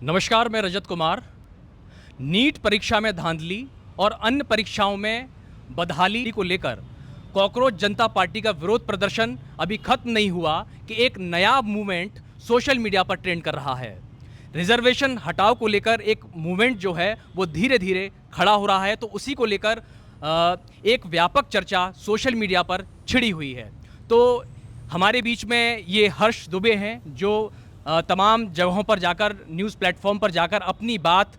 नमस्कार, मैं रजत कुमार। नीट परीक्षा में धांधली और अन्य परीक्षाओं में बदहाली को लेकर कॉकरोच जनता पार्टी का विरोध प्रदर्शन अभी खत्म नहीं हुआ कि एक नया मूवमेंट सोशल मीडिया पर ट्रेंड कर रहा है। रिजर्वेशन हटाओ को लेकर एक मूवमेंट जो है वो धीरे धीरे खड़ा हो रहा है, तो उसी को लेकर एक व्यापक चर्चा सोशल मीडिया पर छिड़ी हुई है। तो हमारे बीच में ये हर्ष दुबे हैं जो तमाम जगहों पर जाकर, न्यूज़ प्लेटफॉर्म पर जाकर अपनी बात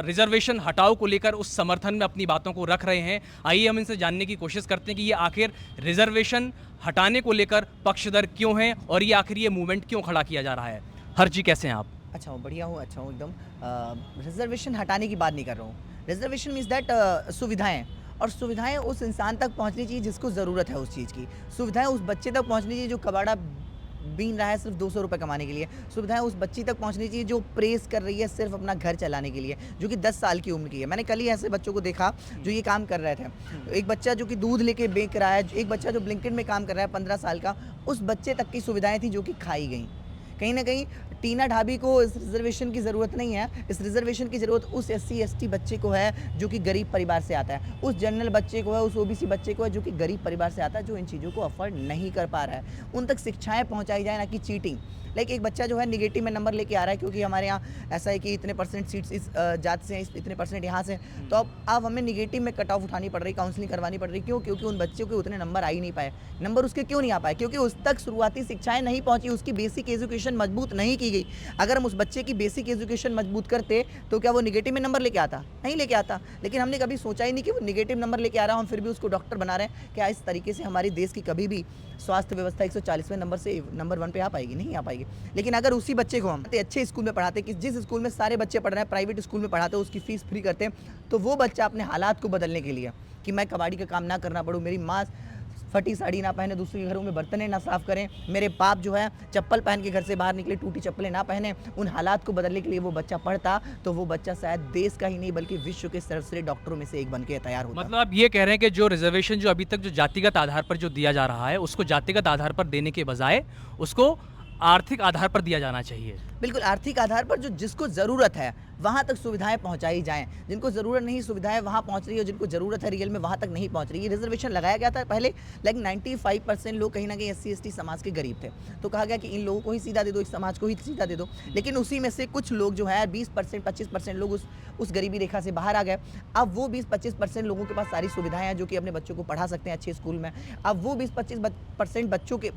रिजर्वेशन हटाओ को लेकर उस समर्थन में अपनी बातों को रख रहे हैं। आइए हम इनसे जानने की कोशिश करते हैं कि ये आखिर रिजर्वेशन हटाने को लेकर पक्षधर क्यों हैं और ये आखिर ये मूवमेंट क्यों खड़ा किया जा रहा है। हर्ष जी, कैसे हैं आप? अच्छा हूँ, बढ़िया हूँ, अच्छा हूँ एकदम। रिजर्वेशन हटाने की बात नहीं कर रहा हूँ। रिजर्वेशन मीन्स दैट सुविधाएं, और सुविधाएं उस इंसान तक पहुँचनी चाहिए जिसको ज़रूरत है उस चीज़ की। सुविधाएं उस बच्चे तक पहुँचनी चाहिए जो कबाड़ा बीन रहा है सिर्फ 200 रुपये कमाने के लिए। सुविधाएं उस बच्ची तक पहुंचनी चाहिए जो प्रेस कर रही है सिर्फ अपना घर चलाने के लिए, जो कि 10 साल की उम्र की है। मैंने कल ही ऐसे बच्चों को देखा जो ये काम कर रहे थे। एक बच्चा जो कि दूध लेके बेच रहा है, एक बच्चा जो ब्लिंकिट में काम कर रहा है 15 साल का, उस बच्चे तक की सुविधाएं थी जो कि खाई गई। कहीं ना कहीं टीना ढाबी को इस रिजर्वेशन की ज़रूरत नहीं है। इस रिजर्वेशन की ज़रूरत उस SC ST बच्चे को है जो कि गरीब परिवार से आता है, उस जनरल बच्चे को है, उस OBC बच्चे को है जो कि गरीब परिवार से आता है, जो इन चीज़ों को अफोर्ड नहीं कर पा रहा है। उन तक शिक्षाएं पहुंचाई जाए, ना कि चीटिंग। लाइक एक बच्चा जो है निगेटिव में नंबर लेके आ रहा है क्योंकि हमारे यहाँ ऐसा है कि इतने % सीट्स इस जात से हैं, इतने % यहाँ से, तो अब हमें निगेटिव में कट ऑफ उठानी पड़ रही, काउंसलिंग करवानी पड़ रही। क्यों? क्योंकि उन बच्चों के उतने नंबर आ ही नहीं पाए। नंबर उसके क्यों नहीं आ पाए? क्योंकि उस तक शुरुआती शिक्षाएं नहीं पहुंची, उसकी बेसिक एजुकेशन मजबूत नहीं की गई। अगर हम उस बच्चे की बेसिक एजुकेशन मजबूत करते तो क्या वो निगेटिव में नंबर लेके आता? नहीं लेके आता। लेकिन हमने कभी सोचा ही नहीं कि वो निगेटिव नंबर लेके आ रहा है, हम फिर भी उसको डॉक्टर बना रहे हैं। क्या इस तरीके से हमारे देश की कभी भी स्वास्थ्य व्यवस्था 140वें नंबर से नंबर 1 पे आ पाएगी? नहीं आ पाएगी। लेकिन अगर उसी बच्चे को हम अच्छे स्कूल में पढ़ाते, कि जिस स्कूल में सारे बच्चे पढ़ रहे हैं, प्राइवेट स्कूल में पढ़ाते, उसकी फीस फ्री करते, तो वो बच्चा अपने हालात को बदलने के लिए, कि मैं कबाड़ी का काम ना करना पड़ूँ, मेरी माँ फटी साड़ी ना पहने, दूसरे के घरों में बर्तनें ना साफ़ करें, मेरे बाप जो है चप्पल पहन के घर से बाहर निकले, टूटी चप्पलें ना पहने, उन हालात को बदलने के लिए वो बच्चा पढ़ता, तो वो बच्चा शायद देश का ही नहीं बल्कि विश्व के सर्वश्रेष्ठ डॉक्टरों में से एक बन के तैयार होता। मतलब आप ये कह रहे हैं कि जो रिजर्वेशन जो अभी तक जो जातिगत आधार पर जो दिया जा रहा है, उसको जातिगत आधार पर देने के बजाय उसको आर्थिक आधार पर दिया जाना चाहिए। बिल्कुल, आर्थिक आधार पर जो जिसको ज़रूरत है वहाँ तक सुविधाएं पहुँचाई जाएँ। जिनको ज़रूरत नहीं सुविधाएं वहाँ पहुँच रही है, जिनको ज़रूरत है रियल में वहाँ तक नहीं पहुँच रही है। रिजर्वेशन लगाया गया था पहले, लेकिन 95% लोग कहीं ना कहीं SC ST समाज के गरीब थे, तो कहा गया कि इन लोगों को ही सीधा दे दो, इस समाज को ही सीधा दे दो। लेकिन उसी में से कुछ लोग जो है 20% 25% लोग उस गरीबी रेखा से बाहर आ गए। अब वो 20-25% लोगों के पास सारी सुविधाएँ हैं जो कि अपने बच्चों को पढ़ा सकते हैं अच्छे स्कूल में। अब वो 20-25% बच्चों के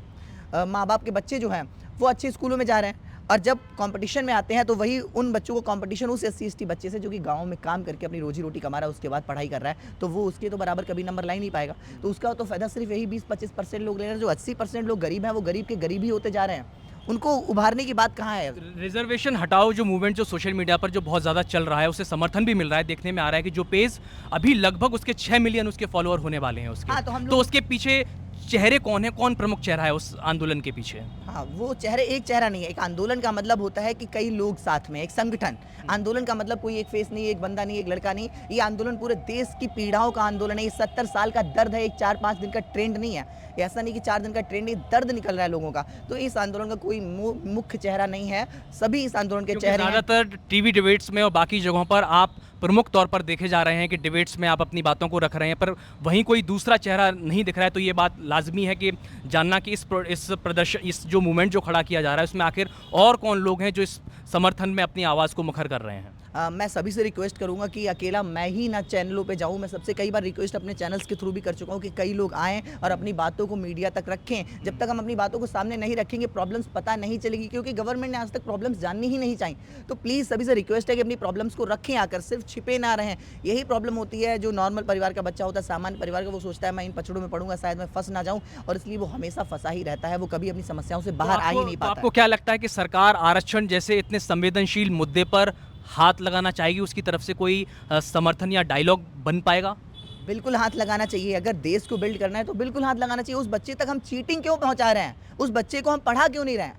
माँ बाप के बच्चे जो हैं वो अच्छे स्कूलों में जा रहे हैं, और जब कंपटीशन में आते हैं तो वही उन बच्चों को कंपटीशन उस SC ST बच्चे से जो कि गाँव में काम करके अपनी रोजी रोटी कमा रहा है, उसके बाद पढ़ाई कर रहा है, तो वो उसके तो बराबर कभी नंबर ला ही नहीं पाएगा। तो उसका तो फ़ायदा सिर्फ यही 20-25% लोग ले रहे हैं। जो 80% लोग गरीब हैं वो गरीब के गरीब ही होते जा रहे हैं। उनको उभारने की बात कहाँ है? रिजर्वेशन हटाओ जो मूवमेंट जो सोशल मीडिया पर जो बहुत ज़्यादा चल रहा है, उसे समर्थन भी मिल रहा है। देखने में आ रहा है कि जो पेज अभी लगभग उसके 6 मिलियन उसके फॉलोअर होने वाले हैं उसके। हाँ, तो हम तो लोग उसके पीछे चेहरे कौन है, कौन प्रमुख चेहरा है उस आंदोलन के पीछे? हाँ, वो चेहरे, एक चेहरा नहीं है। एक आंदोलन का मतलब होता है कि कई लोग साथ में, एक संगठन। आंदोलन का मतलब कोई एक फेस नहीं, एक बंदा नहीं, एक लड़का नहीं। ये आंदोलन पूरे देश की पीड़ाओं का आंदोलन है। ये 70 साल का दर्द है, एक 4-5 दिन का ट्रेंड नहीं है। ऐसा नहीं कि 4 दिन का ट्रेंड, ये दर्द निकल रहा है लोगों का। तो इस आंदोलन का कोई मुख्य चेहरा नहीं है, सभी इस आंदोलन के चेहरे हैं। ज़्यादातर टीवी डिबेट्स में और बाकी जगहों पर आप प्रमुख तौर पर देखे जा रहे हैं कि डिबेट्स में आप अपनी बातों को रख रहे हैं, पर वहीं कोई दूसरा चेहरा नहीं दिख रहा है। तो ये बात लाजमी है कि जानना कि इस जो मूवमेंट जो खड़ा किया जा रहा है उसमें आखिर और कौन लोग हैं जो इस समर्थन में अपनी आवाज़ को मुखर कर रहे हैं। मैं सभी से रिक्वेस्ट करूंगा कि अकेला मैं ही ना चैनलों पे जाऊं। मैं सबसे कई बार रिक्वेस्ट अपने चैनल्स के थ्रू भी कर चुका हूं कि कई लोग आएँ और अपनी बातों को मीडिया तक रखें। जब तक हम अपनी बातों को सामने नहीं रखेंगे प्रॉब्लम्स पता नहीं चलेगी, क्योंकि गवर्नमेंट ने आज तक प्रॉब्लम्स जाननी ही नहीं चाहिए। तो प्लीज़ सभी से रिक्वेस्ट है कि अपनी प्रॉब्लम्स को रखें आकर, सिर्फ छिपे ना रहें। यही प्रॉब्लम होती है जो नॉर्मल परिवार का बच्चा होता है, सामान्य परिवार का, वो सोचता है मैं इन पचड़ों में पढ़ूंगा शायद मैं फंस ना जाऊँ, और इसलिए वो हमेशा फंसा ही रहता है, वो कभी अपनी समस्याओं से बाहर आ ही नहीं पाता। आपको क्या लगता है कि सरकार आरक्षण जैसे इतने संवेदनशील मुद्दे पर हाथ लगाना चाहेगी, उसकी तरफ से कोई समर्थन या डायलॉग बन पाएगा? बिल्कुल हाथ लगाना चाहिए। अगर देश को बिल्ड करना है तो बिल्कुल हाथ लगाना चाहिए। उस बच्चे तक हम चीटिंग क्यों पहुंचा रहे हैं? उस बच्चे को हम पढ़ा क्यों नहीं रहे हैं?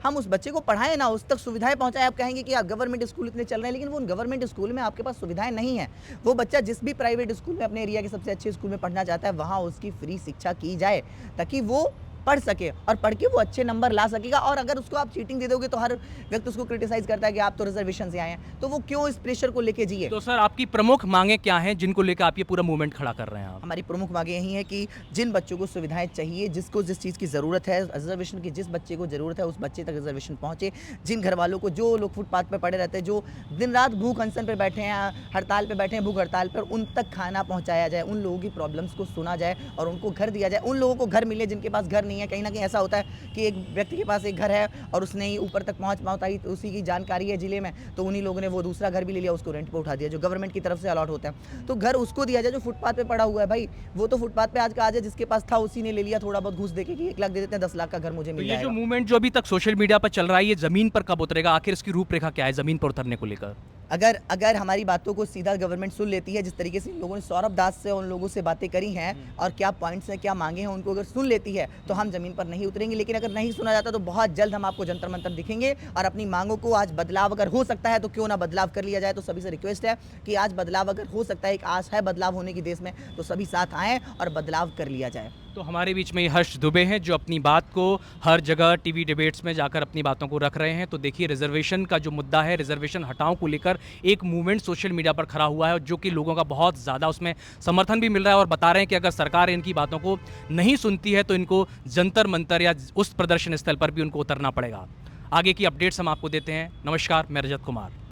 हम उस बच्चे को पढ़ाएं ना, उस तक सुविधाएं पहुंचाएं। आप कहेंगे कि गवर्नमेंट स्कूल इतने चल रहे हैं, लेकिन वो उन गवर्नमेंट स्कूल में आपके पास सुविधाएं नहीं है। वो बच्चा जिस भी प्राइवेट स्कूल में, अपने एरिया के सबसे अच्छे स्कूल में पढ़ना चाहता है, वहाँ उसकी फ्री शिक्षा की जाए, ताकि वो पढ़ सके और पढ़ के वो अच्छे नंबर ला सकेगा। और अगर उसको आप चीटिंग दे दोगे तो हर व्यक्ति उसको क्रिटिसाइज करता है कि आप तो रिजर्वेशन से आए हैं, तो वो क्यों इस प्रेशर को लेके जिए। तो सर आपकी प्रमुख मांगे क्या हैं जिनको लेकर आप ये पूरा मूवमेंट खड़ा कर रहे हैं आप? हमारी प्रमुख मांगे यही है कि जिन बच्चों को सुविधाएं चाहिए, जिसको जिस चीज़ की ज़रूरत है, रिजर्वेशन की जिस बच्चे को ज़रूरत है उस बच्चे तक रिजर्वेशन पहुंचे। जिन घर वालों को, जो लोग फुटपाथ पर पड़े रहते हैं, जो दिन रात भूख अनशन पर बैठे हैं, हड़ताल पर बैठे हैं, भूख हड़ताल पर, उन तक खाना पहुंचाया जाए, उन लोगों की प्रॉब्लम्स को सुना जाए और उनको घर दिया जाए। उन लोगों को घर मिले जिनके पास घर नहीं है। कहीं ना कहीं ऐसा होता है कि एक व्यक्ति के पास एक घर है और उसने ही ऊपर तक पहुंच पाई, तो उसी की जानकारी है जिले में, तो उन्हीं लोगों ने वो दूसरा घर भी ले लिया, उसको रेंट पे उठा दिया, जो गवर्नमेंट की तरफ से अलॉट होता है। तो घर उसको दिया जाए जो फुटपाथ पे पड़ा हुआ है। भाई वो तो फुटपाथ पे आज का आज है, जिसके पास था उसी ने ले लिया, थोड़ा बहुत घूस देके कि 1 लाख दे देते हैं, 10 लाख का घर मुझे तो मिल ये जो जाएगा। मूवमेंट जो अभी तक सोशल मीडिया पर चल रहा है, ये जमीन पर कब उतरेगा? आखिर इसकी रूपरेखा क्या है जमीन पर उतरने को लेकर? अगर हमारी बातों को सीधा गवर्नमेंट सुन लेती है, जिस तरीके से इन लोगों ने सौरभ दास से उन लोगों से बातें करी हैं और क्या पॉइंट्स हैं, क्या मांगे हैं, उनको अगर सुन लेती है तो हम ज़मीन पर नहीं उतरेंगे। लेकिन अगर नहीं सुना जाता तो बहुत जल्द हम आपको जंतर मंतर दिखेंगे और अपनी मांगों को, आज बदलाव अगर हो सकता है तो क्यों ना बदलाव कर लिया जाए। तो सभी से रिक्वेस्ट है कि आज बदलाव अगर हो सकता है, एक आस है बदलाव होने की देश में, तो सभी साथ आएँ और बदलाव कर लिया जाए। तो हमारे बीच में ये हर्ष दुबे हैं जो अपनी बात को हर जगह टीवी डिबेट्स में जाकर अपनी बातों को रख रहे हैं। तो देखिए, रिजर्वेशन का जो मुद्दा है, रिजर्वेशन हटाओ को लेकर एक मूवमेंट सोशल मीडिया पर खड़ा हुआ है, जो कि लोगों का बहुत ज़्यादा उसमें समर्थन भी मिल रहा है और बता रहे हैं कि अगर सरकार इनकी बातों को नहीं सुनती है तो इनको जंतर मंतर या उस प्रदर्शन स्थल पर भी उनको उतरना पड़ेगा। आगे की अपडेट्स हम आपको देते हैं। नमस्कार, मैं रजत कुमार।